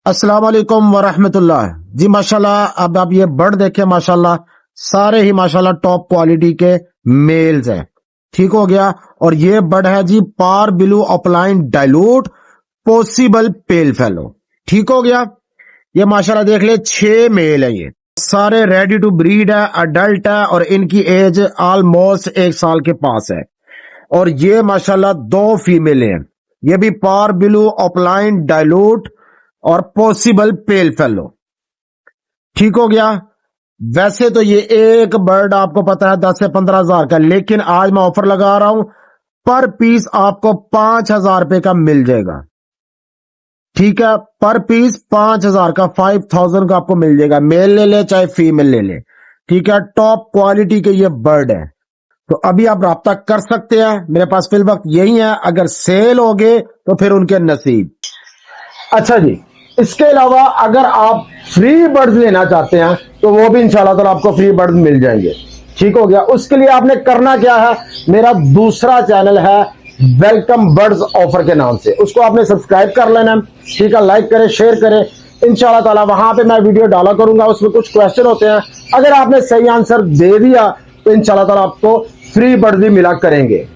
अस्सलाम वालेकुम वरहमतुल्लाह। जी माशाल्लाह, अब आप ये बर्ड देखें, माशाल्लाह सारे ही माशाल्लाह टॉप क्वालिटी के मेल्स हैं। ठीक हो गया। और ये बर्ड है जी पार ब्लू अपलाइन डाइल्यूट पॉसिबल पेल फेलो। ठीक हो गया। ये माशाल्लाह देख ले 6 मेल है, ये सारे रेडी टू ब्रीड है, अडल्ट है और इनकी एज ऑलमोस्ट 1 साल के पास है। और ये माशाल्लाह 2 फीमेल हैं, ये भी पार ब्लू अपलाइन डाइल्यूट और पॉसिबल पेल फेलो। ठीक हो गया। वैसे तो ये एक बर्ड आपको पता है 10 से 15 हजार का, लेकिन आज मैं ऑफर लगा रहा हूं, पर पीस आपको 5,000 रुपए का मिल जाएगा। ठीक है, पर पीस 5,000 का, 5,000 का आपको मिल जाएगा। मेल ले ले चाहे फीमेल ले ले। ठीक है, टॉप क्वालिटी के ये बर्ड है। तो अभी आप राब्ता कर सकते हैं, मेरे पास फिल वक्त यही है। अगर सेल हो गए तो फिर उनके नसीब। अच्छा जी, इसके अलावा अगर आप फ्री बर्ड्स लेना चाहते हैं तो वो भी इंशाल्लाह ताला आपको फ्री बर्ड्स मिल जाएंगे। ठीक हो गया। उसके लिए आपने करना क्या है, मेरा दूसरा चैनल है वेलकम बर्ड्स ऑफर के नाम से, उसको आपने सब्सक्राइब कर लेना। ठीक है, लाइक करें, शेयर करें। इंशाल्लाह ताला वहां पे मैं वीडियो डाला करूंगा, उसमें कुछ क्वेश्चन होते हैं, अगर आपने सही आंसर दे दिया तो इंशाल्लाह ताला आपको फ्री बर्ड्स भी मिला करेंगे।